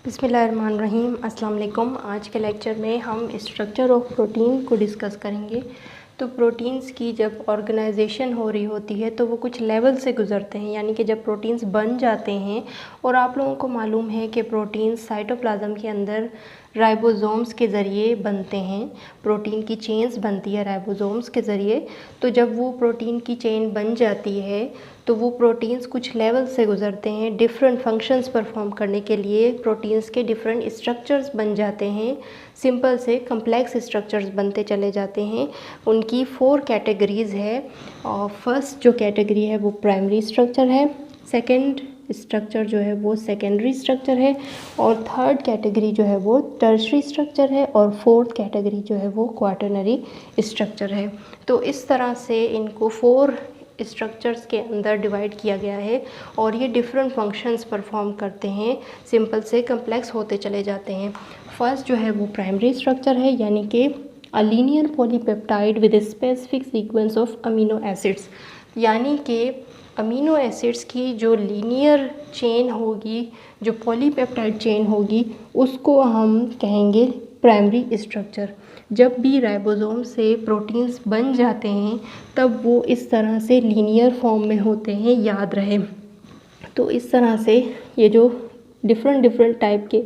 बिस्मिल्लाहिर्रहमानिर्रहीम। अस्सलाम वालेकुम। आज के लेक्चर में हम स्ट्रक्चर ऑफ प्रोटीन को डिस्कस करेंगे। तो प्रोटीन्स की जब ऑर्गेनाइजेशन हो रही होती है तो वो कुछ लेवल से गुज़रते हैं, यानी कि जब प्रोटीन्स बन जाते हैं और आप लोगों को मालूम है कि प्रोटीन्स साइटोप्लाज्म के अंदर राइबोसोम्स के ज़रिए बनते हैं। प्रोटीन की चेन्स बनती है राइबोसोम्स के ज़रिए। तो जब वो प्रोटीन की चेन बन जाती है तो वो प्रोटीन्स कुछ लेवल से गुज़रते हैं। डिफरेंट फंक्शंस परफॉर्म करने के लिए प्रोटीन्स के डिफरेंट स्ट्रक्चर्स बन जाते हैं। सिंपल से कम्प्लेक्स स्ट्रक्चर्स बनते चले जाते हैं। उनकी 4 कैटेगरीज़ है। और फर्स्ट जो कैटेगरी है वो प्राइमरी स्ट्रक्चर है, सेकंड स्ट्रक्चर जो है वो सेकेंडरी स्ट्रक्चर है, और थर्ड कैटेगरी जो है वो टर्शरी स्ट्रक्चर है, और फोर्थ कैटेगरी जो है वो क्वाटरनरी स्ट्रक्चर है। तो इस तरह से इनको 4 स्ट्रक्चर्स के अंदर डिवाइड किया गया है और ये डिफरेंट फंक्शंस परफॉर्म करते हैं। सिंपल से कम्प्लेक्स होते चले जाते हैं। फर्स्ट जो है वो प्राइमरी स्ट्रक्चर है, यानी कि a linear polypeptide with specific sequence of amino acids, यानी कि अमीनो एसिड्स की जो लीनियर चेन होगी, जो पॉलीपेप्टाइड चेन होगी, उसको हम कहेंगे प्राइमरी स्ट्रक्चर। जब भी राइबोसोम से प्रोटीन्स बन जाते हैं तब वो इस तरह से लीनियर फॉर्म में होते हैं, याद रहे। तो इस तरह से ये जो डिफरेंट टाइप के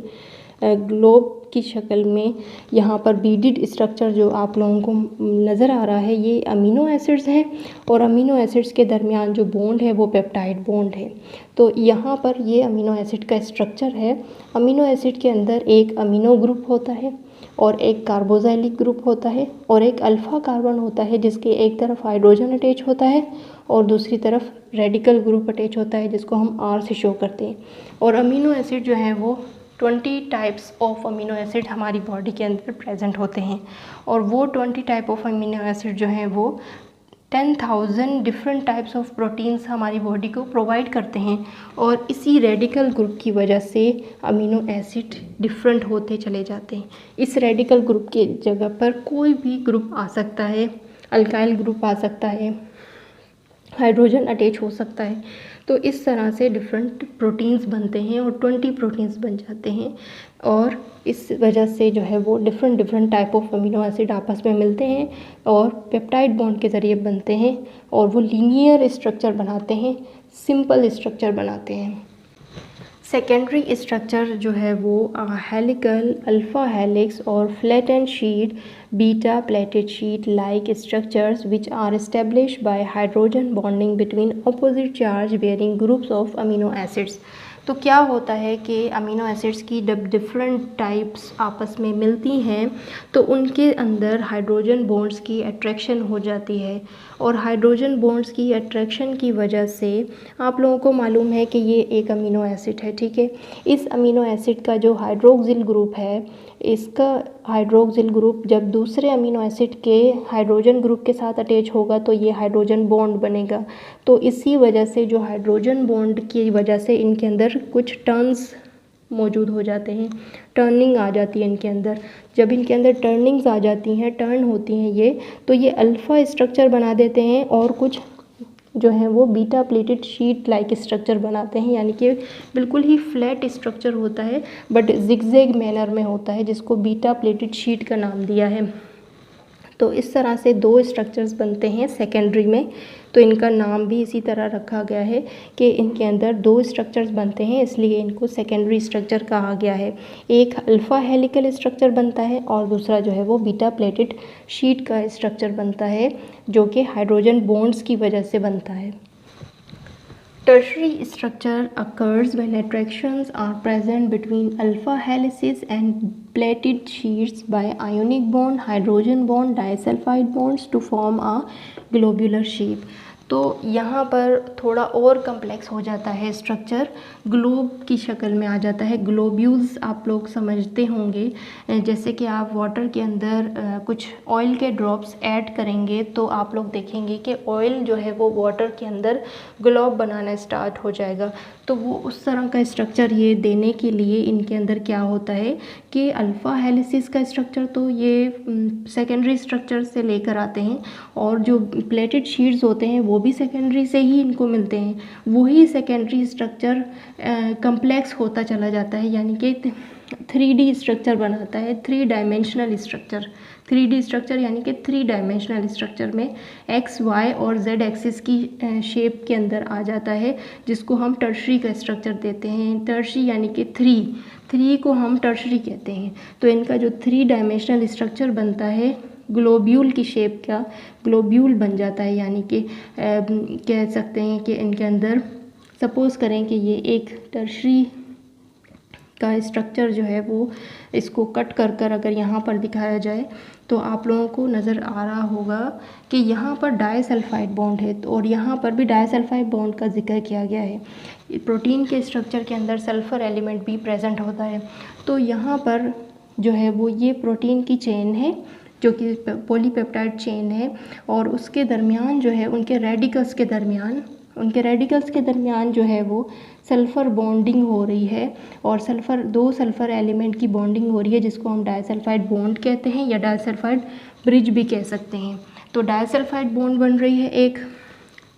ग्लोब की शक्ल में यहाँ पर बीडिड स्ट्रक्चर जो आप लोगों को नज़र आ रहा है, ये अमीनो एसिड्स हैं, और अमीनो एसिड्स के दरमियान जो बॉन्ड है वो पेप्टाइड बॉन्ड है। तो यहाँ पर ये अमीनो एसिड का स्ट्रक्चर है। अमीनो एसिड के अंदर एक अमीनो ग्रुप होता है और एक कार्बोजाइलिक ग्रुप होता है और एक अल्फ़ा कार्बन होता है जिसके एक तरफ हाइड्रोजन अटैच होता है और दूसरी तरफ रेडिकल ग्रुप अटैच होता है जिसको हम आर से शो करते हैं। और अमीनो एसिड जो है वो 20 टाइप्स ऑफ अमीनो एसिड हमारी बॉडी के अंदर प्रेजेंट होते हैं, और वो 20 टाइप ऑफ अमीनो एसिड जो हैं वो 10,000 डिफरेंट टाइप्स ऑफ प्रोटीन्स हमारी बॉडी को प्रोवाइड करते हैं। और इसी रेडिकल ग्रुप की वजह से अमीनो एसिड डिफरेंट होते चले जाते हैं। इस रेडिकल ग्रुप के जगह पर कोई भी ग्रुप आ सकता है, अल्काइल ग्रुप आ सकता है, हाइड्रोजन अटैच हो सकता है। तो इस तरह से डिफरेंट प्रोटीन्स बनते हैं और 20 प्रोटीन्स बन जाते हैं, और इस वजह से जो है वो different type of amino acid आपस में मिलते हैं और पेप्टाइड बॉन्ड के ज़रिए बनते हैं और वो लीनियर स्ट्रक्चर बनाते हैं, सिंपल स्ट्रक्चर बनाते हैं। सेकेंडरी स्ट्रक्चर जो है वो हेलिकल, अल्फ़ा हेलिक्स और flattened sheet, beta pleated sheet like structures which are established by hydrogen bonding between opposite charge bearing groups of amino acids. तो क्या होता है कि अमीनो एसिड्स की जब डिफरेंट टाइप्स आपस में मिलती हैं तो उनके अंदर हाइड्रोजन बॉन्ड्स की अट्रैक्शन हो जाती है, और हाइड्रोजन बॉन्ड्स की अट्रैक्शन की वजह से आप लोगों को मालूम है कि ये एक अमीनो एसिड है, ठीक है। इस अमीनो एसिड का जो हाइड्रोक्सिल ग्रुप है, इसका हाइड्रोक्सिल ग्रुप जब दूसरे अमीनो एसिड के हाइड्रोजन ग्रुप के साथ अटैच होगा तो ये हाइड्रोजन बॉन्ड बनेगा। तो इसी वजह से जो हाइड्रोजन बॉन्ड की वजह से इनके अंदर कुछ टर्न्स मौजूद हो जाते हैं, टर्निंग आ जाती है इनके अंदर। जब इनके अंदर टर्निंग्स आ जाती हैं, टर्न होती हैं ये, तो ये अल्फ़ा स्ट्रक्चर बना देते हैं और कुछ जो है वो beta pleated sheet like structure बनाते हैं, यानी कि बिल्कुल ही फ्लैट स्ट्रक्चर होता है बट जिगजैग मैनर में होता है, जिसको बीटा प्लेटेड शीट का नाम दिया है। तो इस तरह से 2 स्ट्रक्चर्स बनते हैं सेकेंडरी में, तो इनका नाम भी इसी तरह रखा गया है कि इनके अंदर 2 स्ट्रक्चर्स बनते हैं, इसलिए इनको सेकेंडरी स्ट्रक्चर कहा गया है। एक अल्फ़ा हेलिकल स्ट्रक्चर बनता है और दूसरा जो है वो बीटा प्लेटेड शीट का स्ट्रक्चर बनता है, जो कि हाइड्रोजन बॉन्ड्स की वजह से बनता है। Tertiary structure occurs when attractions are present between alpha helices and plated sheets by ionic bond, hydrogen bond, disulfide bonds to form a globular sheet। तो यहाँ पर थोड़ा और कम्प्लेक्स हो जाता है स्ट्रक्चर, ग्लोब की शक्ल में आ जाता है। ग्लोब्यूल्स आप लोग समझते होंगे, जैसे कि आप वाटर के अंदर कुछ ऑयल के ड्रॉप्स ऐड करेंगे तो आप लोग देखेंगे कि ऑयल जो है वो वाटर के अंदर ग्लोब बनाना स्टार्ट हो जाएगा। तो वो उस तरह का स्ट्रक्चर ये देने के लिए इनके अंदर क्या होता है कि अल्फ़ा हेलिसिस का स्ट्रक्चर तो ये सेकेंडरी स्ट्रक्चर से लेकर आते हैं, और जो प्लेटेड शीट्स होते हैं वो वो भी सेकेंडरी से ही इनको मिलते हैं। वही सेकेंडरी स्ट्रक्चर कम्प्लेक्स होता चला जाता है, यानी कि 3D स्ट्रक्चर बनाता है, 3 डायमेंशनल स्ट्रक्चर। 3D स्ट्रक्चर यानी कि 3 डायमेंशनल स्ट्रक्चर में एक्स, वाई और जेड एक्सिस की शेप के अंदर आ जाता है, जिसको हम टर्शरी का स्ट्रक्चर देते हैं। टर्शरी यानी कि 3 को हम टर्शरी कहते हैं। तो इनका जो 3 डायमेंशनल स्ट्रक्चर बनता है ग्लोब्यूल की शेप का ग्लोब्यूल बन जाता है, यानी कि कह सकते हैं कि इनके अंदर सपोज़ करें कि ये एक टर्शरी का स्ट्रक्चर जो है वो इसको कट कर कर अगर यहाँ पर दिखाया जाए तो आप लोगों को नज़र आ रहा होगा कि यहाँ पर डाइसल्फाइड बॉन्ड है, और यहाँ पर भी डाइसल्फाइड बॉन्ड का जिक्र किया गया है। प्रोटीन के स्ट्रक्चर के अंदर सल्फ़र एलिमेंट भी प्रेजेंट होता है। तो यहाँ पर जो है वो ये प्रोटीन की चेन है जो कि पॉलीपेप्टाइड चेन है, और उसके दरमियान जो है उनके रेडिकल्स के दरमियान जो है वो सल्फ़र बॉन्डिंग हो रही है, और दो सल्फ़र एलिमेंट की बॉन्डिंग हो रही है, जिसको हम डाइसल्फाइड बॉन्ड कहते हैं या डाइसल्फाइड ब्रिज भी कह सकते हैं। तो डाइसल्फाइड बॉन्ड बन रही है एक,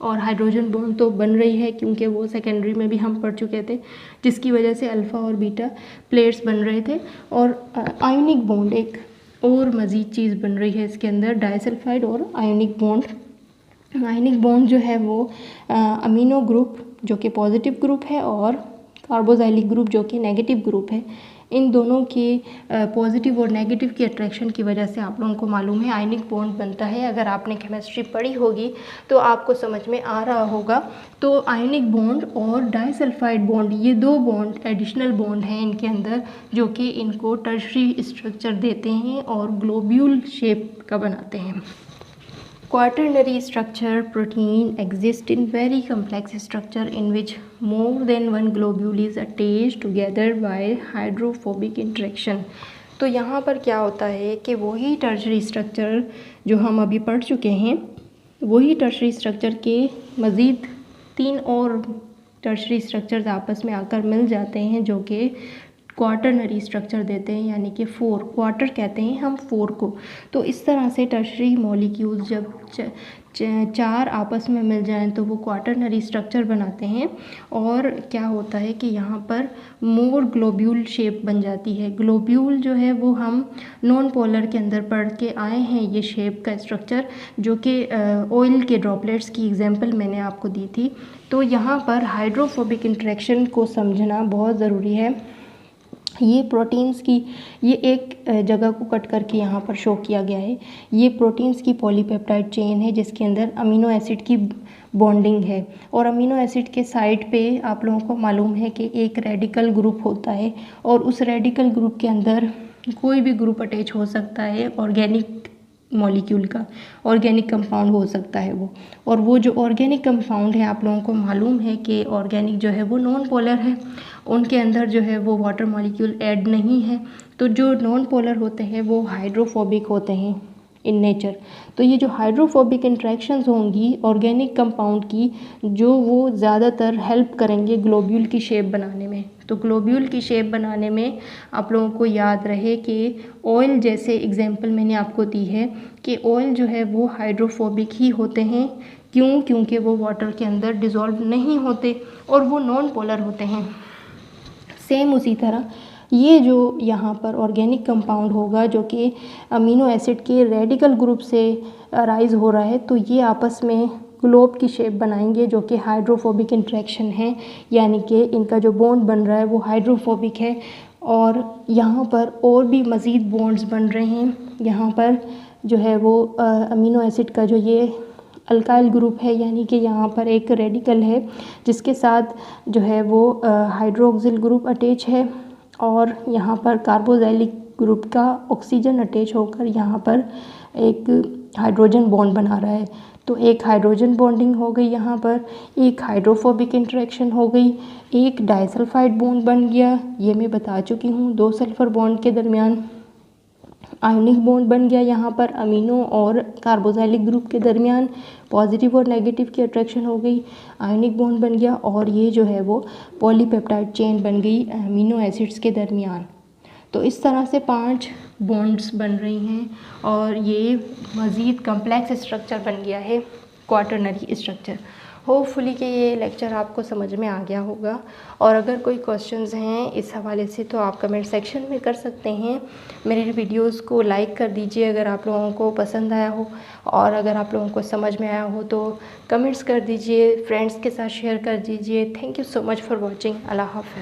और हाइड्रोजन बॉन्ड तो बन रही है क्योंकि वो सेकेंडरी में भी हम पढ़ चुके थे, जिसकी वजह से अल्फ़ा और बीटा प्लेट्स बन रहे थे। और आयोनिक बॉन्ड एक और मज़ीद चीज़ बन रही है इसके अंदर, डाइसल्फाइड और आयोनिक बॉन्ड। आयोनिक बॉन्ड जो है वो अमीनो ग्रुप जो कि पॉजिटिव ग्रुप है और कार्बोजाइलिक ग्रुप जो कि नेगेटिव ग्रुप है, इन दोनों के पॉजिटिव और नेगेटिव की अट्रैक्शन की वजह से आप लोगों को मालूम है आयनिक बॉन्ड बनता है। अगर आपने केमिस्ट्री पढ़ी होगी तो आपको समझ में आ रहा होगा। तो आयनिक बॉन्ड और डाइसल्फाइड बॉन्ड ये 2 बॉन्ड एडिशनल बॉन्ड हैं इनके अंदर, जो कि इनको टर्शरी स्ट्रक्चर देते हैं और ग्लोब्यूल शेप का बनाते हैं। Quaternary structure protein exist in very complex structure in which more than one globule is attached together by hydrophobic interaction। तो यहाँ पर क्या होता है कि वही टर्शरी स्ट्रक्चर जो हम अभी पढ़ चुके हैं, वही टर्शरी स्ट्रक्चर के मज़ीद 3 और टर्शरी स्ट्रक्चर्स आपस में आकर मिल जाते हैं, जो कि क्वाटरनरी स्ट्रक्चर देते हैं, यानी कि 4 क्वार्टर कहते हैं हम 4 को। तो इस तरह से टर्शरी मॉलिक्यूल्स जब 4 आपस में मिल जाएं तो वो क्वाटरनरी स्ट्रक्चर बनाते हैं, और क्या होता है कि यहाँ पर मोर ग्लोब्यूल शेप बन जाती है। ग्लोब्यूल जो है वो हम नॉन पोलर के अंदर पढ़ के आए हैं, ये शेप का स्ट्रक्चर, जो कि ऑयल के ड्रॉपलेट्स की एग्जांपल मैंने आपको दी थी। तो यहाँ पर हाइड्रोफोबिक इंटरेक्शन को समझना बहुत ज़रूरी है। ये प्रोटीन्स की ये एक जगह को कट करके यहाँ पर शो किया गया है। ये प्रोटीन्स की पॉलीपेप्टाइड चेन है जिसके अंदर अमीनो एसिड की बॉन्डिंग है, और अमीनो एसिड के साइड पे आप लोगों को मालूम है कि एक रेडिकल ग्रुप होता है, और उस रेडिकल ग्रुप के अंदर कोई भी ग्रुप अटैच हो सकता है ऑर्गेनिक मॉलिक्यूल का, ऑर्गेनिक कंपाउंड हो सकता है वो। और वो जो ऑर्गेनिक कंपाउंड है आप लोगों को मालूम है कि ऑर्गेनिक जो है वो नॉन पोलर है, उनके अंदर जो है वो वाटर मॉलिक्यूल ऐड नहीं है। तो जो नॉन पोलर होते हैं वो हाइड्रोफोबिक होते हैं इन नेचर। तो ये जो हाइड्रोफोबिक इंट्रैक्शंस होंगी ऑर्गेनिक कंपाउंड की, जो वो ज़्यादातर हेल्प करेंगे ग्लोब्यूल की शेप बनाने में। तो ग्लोब्यूल की शेप बनाने में आप लोगों को याद रहे कि ऑयल जैसे एग्जांपल मैंने आपको दी है कि ऑयल जो है वो हाइड्रोफोबिक ही होते हैं। क्यों? क्योंकि वो वाटर के अंदर डिज़ोल्व नहीं होते और वो नॉन पोलर होते हैं। सेम उसी तरह ये जो यहाँ पर ऑर्गेनिक कंपाउंड होगा जो कि अमीनो एसिड के रेडिकल ग्रुप से राइज हो रहा है, तो ये आपस में ग्लोब की शेप बनाएंगे जो कि हाइड्रोफोबिक इंट्रैक्शन है, यानी कि इनका जो बॉन्ड बन रहा है वो हाइड्रोफोबिक है। और यहाँ पर और भी मज़ीद बॉन्ड्स बन रहे हैं। यहाँ पर जो है वो अमीनो एसिड का जो ये अल्काइल ग्रुप है, यानी कि यहाँ पर एक रेडिकल है जिसके साथ जो है वो हाइड्रोक्सिल ग्रुप अटैच है, और यहाँ पर कार्बोजाइलिक ग्रुप का ऑक्सीजन अटैच होकर यहाँ पर एक हाइड्रोजन बॉन्ड बना रहा है। तो एक हाइड्रोजन बॉन्डिंग हो गई, यहाँ पर एक हाइड्रोफोबिक इंटरेक्शन हो गई, एक डाइसल्फाइड बॉन्ड बन गया, ये मैं बता चुकी हूँ। 2 सल्फ़र बॉन्ड के दरमियान आयोनिक बॉन्ड बन गया, यहाँ पर अमीनो और कार्बोजाइलिक ग्रुप के दरमियान पॉजिटिव और नेगेटिव की अट्रैक्शन हो गई, आयोनिक बॉन्ड बन गया, और ये जो है वो पॉलीपेप्टाइड चेन बन गई अमीनो एसिड्स के दरमियान। तो इस तरह से 5 बॉन्ड्स बन रही हैं और ये मज़ीद कम्प्लेक्स स्ट्रक्चर बन गया है क्वाटरनरी स्ट्रक्चर। होपफुली कि ये लेक्चर आपको समझ में आ गया होगा, और अगर कोई क्वेश्चंस हैं इस हवाले से तो आप कमेंट सेक्शन में कर सकते हैं। मेरी वीडियोस को लाइक कर दीजिए अगर आप लोगों को पसंद आया हो, और अगर आप लोगों को समझ में आया हो तो कमेंट्स कर दीजिए, फ्रेंड्स के साथ शेयर कर दीजिए। Thank you so much for watching. अल्लाह हाफ़िज़।